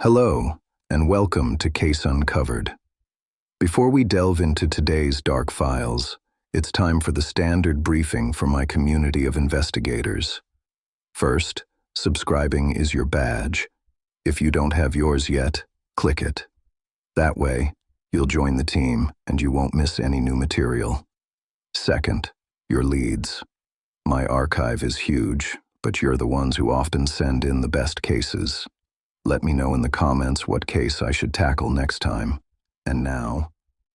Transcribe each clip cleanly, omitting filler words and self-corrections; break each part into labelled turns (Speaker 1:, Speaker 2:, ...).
Speaker 1: Hello, and welcome to Case Uncovered. Before we delve into today's dark files, it's time for the standard briefing for my community of investigators. First, subscribing is your badge. If you don't have yours yet, click it. That way, you'll join the team and you won't miss any new material. Second, your leads. My archive is huge, but you're the ones who often send in the best cases. Let me know in the comments what case I should tackle next time. And now,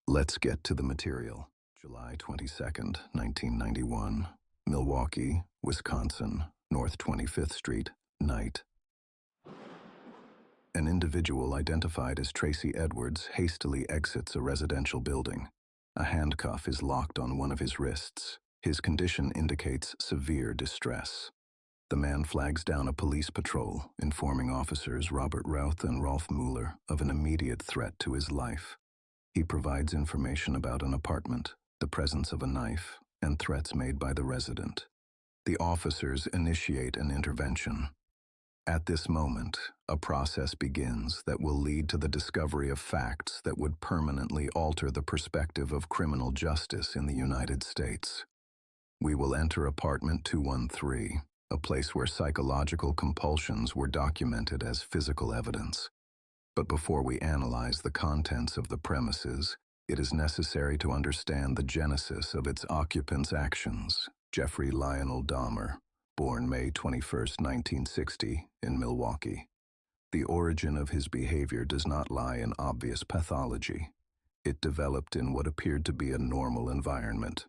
Speaker 1: let's get to the material. July 22nd, 1991, Milwaukee, Wisconsin, North 25th Street, night. An individual identified as Tracy Edwards hastily exits a residential building. A handcuff is locked on one of his wrists. His condition indicates severe distress. The man flags down a police patrol, informing officers Robert Routh and Rolf Mueller of an immediate threat to his life. He provides information about an apartment, the presence of a knife, and threats made by the resident. The officers initiate an intervention. At this moment, a process begins that will lead to the discovery of facts that would permanently alter the perspective of criminal justice in the United States. We will enter apartment 213. A place where psychological compulsions were documented as physical evidence. But before we analyze the contents of the premises, it is necessary to understand the genesis of its occupant's actions. Jeffrey Lionel Dahmer, born May 21, 1960, in Milwaukee. The origin of his behavior does not lie in obvious pathology. It developed in what appeared to be a normal environment.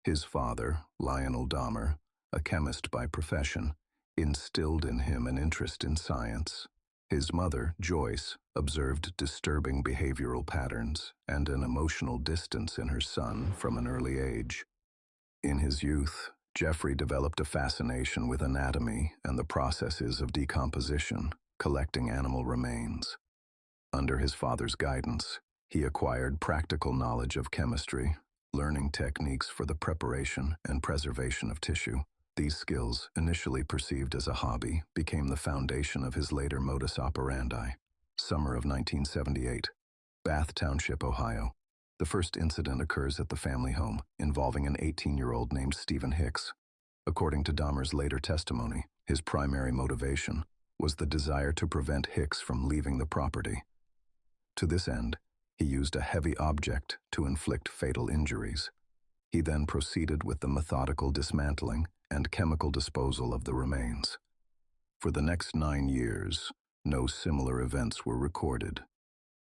Speaker 1: His father, Lionel Dahmer, a chemist by profession, instilled in him an interest in science. His mother, Joyce, observed disturbing behavioral patterns and an emotional distance in her son from an early age. In his youth, Jeffrey developed a fascination with anatomy and the processes of decomposition, collecting animal remains. Under his father's guidance, he acquired practical knowledge of chemistry, learning techniques for the preparation and preservation of tissue. These skills, initially perceived as a hobby, became the foundation of his later modus operandi. Summer of 1978, Bath Township, Ohio. The first incident occurs at the family home, involving an 18-year-old named Stephen Hicks. According to Dahmer's later testimony, his primary motivation was the desire to prevent Hicks from leaving the property. To this end, he used a heavy object to inflict fatal injuries. He then proceeded with the methodical dismantling and chemical disposal of the remains. For the next 9 years, no similar events were recorded.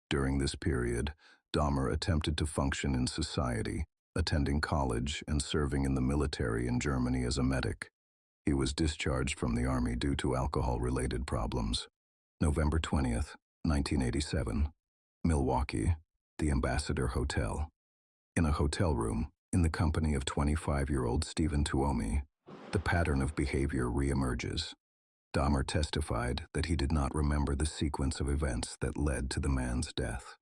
Speaker 1: During this period, Dahmer attempted to function in society, attending college and serving in the military in Germany as a medic. He was discharged from the Army due to alcohol-related problems. November 20th, 1987, Milwaukee, the Ambassador Hotel. In a hotel room, in the company of 25-year-old Stephen Tuomi, the pattern of behavior reemerges. Dahmer testified that he did not remember the sequence of events that led to the man's death.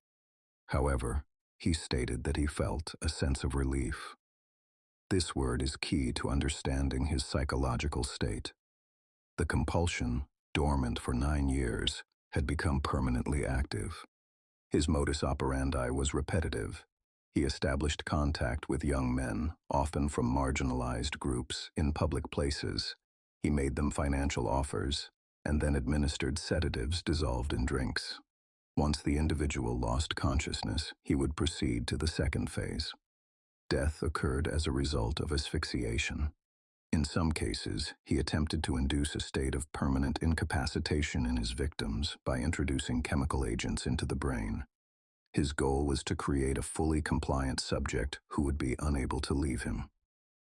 Speaker 1: However, he stated that he felt a sense of relief. This word is key to understanding his psychological state. The compulsion, dormant for 9 years, had become permanently active. His modus operandi was repetitive. He established contact with young men, often from marginalized groups, in public places. He made them financial offers, and then administered sedatives dissolved in drinks. Once the individual lost consciousness, he would proceed to the second phase. Death occurred as a result of asphyxiation. In some cases, he attempted to induce a state of permanent incapacitation in his victims by introducing chemical agents into the brain. His goal was to create a fully compliant subject who would be unable to leave him.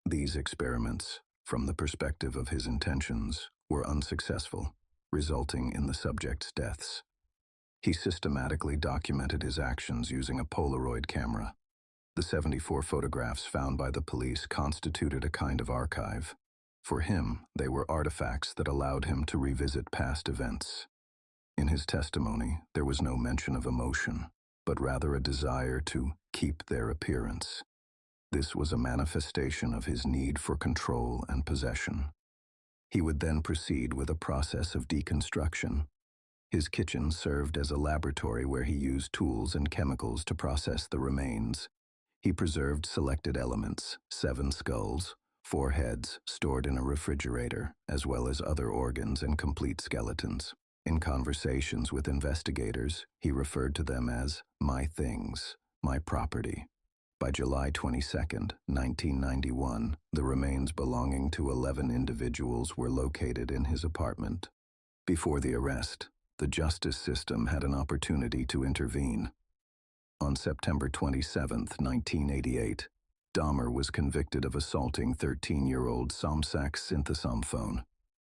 Speaker 1: These experiments, from the perspective of his intentions, were unsuccessful, resulting in the subject's deaths. He systematically documented his actions using a Polaroid camera. The 74 photographs found by the police constituted a kind of archive. For him, they were artifacts that allowed him to revisit past events. In his testimony, there was no mention of emotion, but rather a desire to keep their appearance. This was a manifestation of his need for control and possession. He would then proceed with a process of deconstruction. His kitchen served as a laboratory where he used tools and chemicals to process the remains. He preserved selected elements, 7 skulls, 4 heads stored in a refrigerator, as well as other organs and complete skeletons. In conversations with investigators, he referred to them as my things, my property. By July 22, 1991, the remains belonging to 11 individuals were located in his apartment. Before the arrest, the justice system had an opportunity to intervene. On September 27, 1988, Dahmer was convicted of assaulting 13-year-old sensationalism.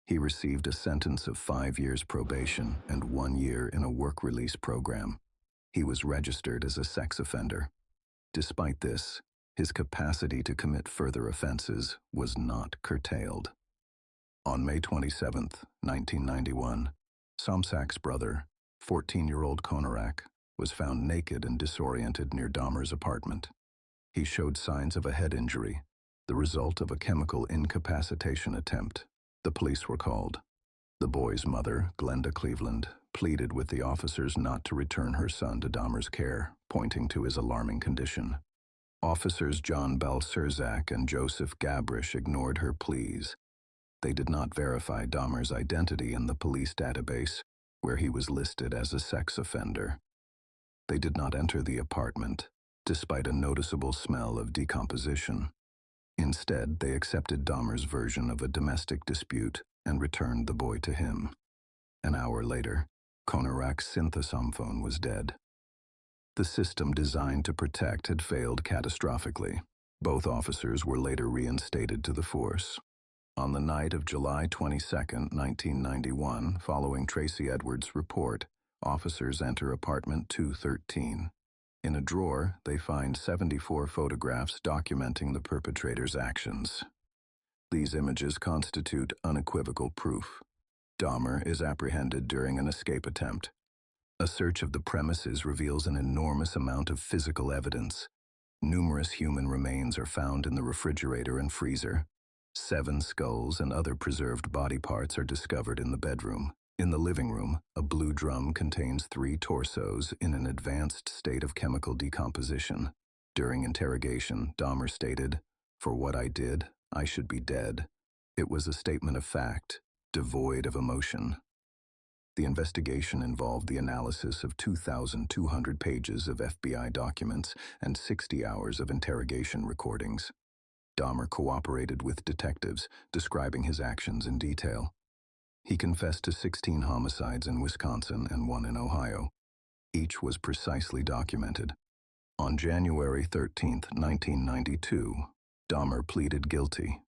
Speaker 1: He received a sentence of 5 years probation and 1 year in a work release program. He was registered as a sex offender. Despite this, his capacity to commit further offenses was not curtailed. On May 27, 1991, Somsak's brother, 14-year-old Konarak, was found naked and disoriented near Dahmer's apartment. He showed signs of a head injury, the result of a chemical incapacitation attempt. The police were called. The boy's mother, Glenda Cleveland, pleaded with the officers not to return her son to Dahmer's care, pointing to his alarming condition. Officers John Belserzak and Joseph Gabrish ignored her pleas. They did not verify Dahmer's identity in the police database, where he was listed as a sex offender. They did not enter the apartment, despite a noticeable smell of decomposition. Instead, they accepted Dahmer's version of a domestic dispute and returned the boy to him. An hour later, Konarak's synthesomphone was dead. The system designed to protect had failed catastrophically. Both officers were later reinstated to the force. On the night of July 22, 1991, following Tracy Edwards' report, officers enter apartment 213. In a drawer, they find 74 photographs documenting the perpetrator's actions. These images constitute unequivocal proof. Dahmer is apprehended during an escape attempt. A search of the premises reveals an enormous amount of physical evidence. Numerous human remains are found in the refrigerator and freezer. 7 skulls and other preserved body parts are discovered in the bedroom. In the living room, a blue drum contains 3 torsos in an advanced state of chemical decomposition. During interrogation, Dahmer stated, "For what I did, I should be dead." It was a statement of fact, devoid of emotion. The investigation involved the analysis of 2,200 pages of FBI documents and 60 hours of interrogation recordings. Dahmer cooperated with detectives, describing his actions in detail. He confessed to 16 homicides in Wisconsin and 1 in Ohio. Each was precisely documented. On January 13, 1992, Dahmer pleaded guilty.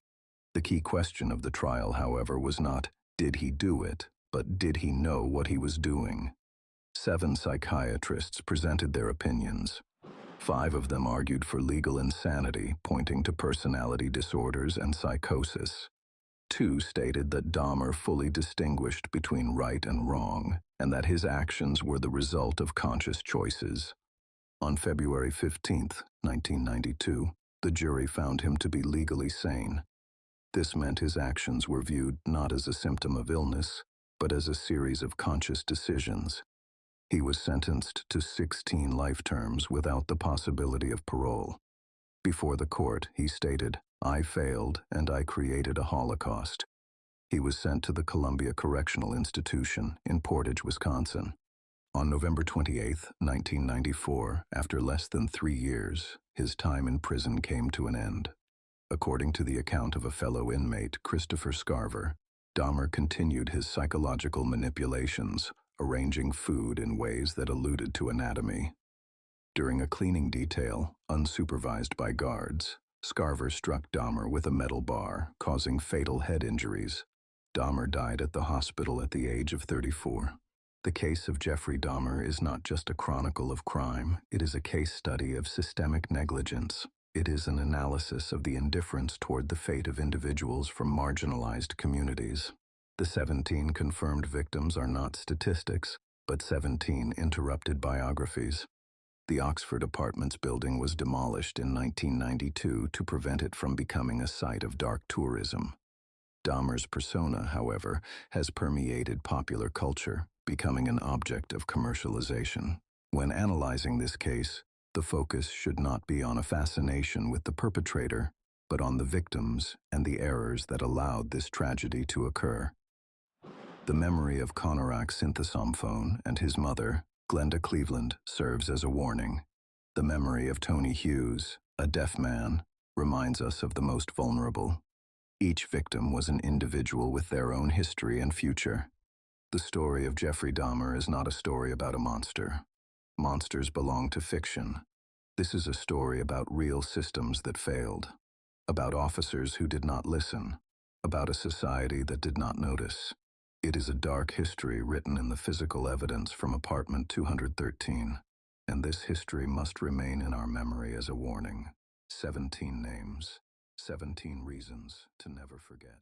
Speaker 1: The key question of the trial, however, was not, did he do it, but did he know what he was doing? 7 psychiatrists presented their opinions. 5 of them argued for legal insanity, pointing to personality disorders and psychosis. 2 stated that Dahmer fully distinguished between right and wrong, and that his actions were the result of conscious choices. On February 15, 1992, the jury found him to be legally sane. This meant his actions were viewed not as a symptom of illness, but as a series of conscious decisions. He was sentenced to 16 life terms without the possibility of parole. Before the court, he stated, "I failed and I created a Holocaust." He was sent to the Columbia Correctional Institution in Portage, Wisconsin. On November 28, 1994, after less than 3 years, his time in prison came to an end. According to the account of a fellow inmate, Christopher Scarver, Dahmer continued his psychological manipulations, arranging food in ways that alluded to anatomy. During a cleaning detail, unsupervised by guards, Scarver struck Dahmer with a metal bar, causing fatal head injuries. Dahmer died at the hospital at the age of 34. The case of Jeffrey Dahmer is not just a chronicle of crime, it is a case study of systemic negligence. It is an analysis of the indifference toward the fate of individuals from marginalized communities. The 17 confirmed victims are not statistics, but 17 interrupted biographies. The Oxford Apartments building was demolished in 1992 to prevent it from becoming a site of dark tourism. Dahmer's persona, however, has permeated popular culture. becoming an object of commercialization. When analyzing this case, the focus should not be on a fascination with the perpetrator, but on the victims and the errors that allowed this tragedy to occur. The memory of Conorak Synthesomphone and his mother, Glenda Cleveland, serves as a warning. The memory of Tony Hughes, a deaf man, reminds us of the most vulnerable. Each victim was an individual with their own history and future. The story of Jeffrey Dahmer is not a story about a monster. Monsters belong to fiction. This is a story about real systems that failed, about officers who did not listen, about a society that did not notice. It is a dark history written in the physical evidence from apartment 213, and this history must remain in our memory as a warning. 17 names, 17 reasons to never forget.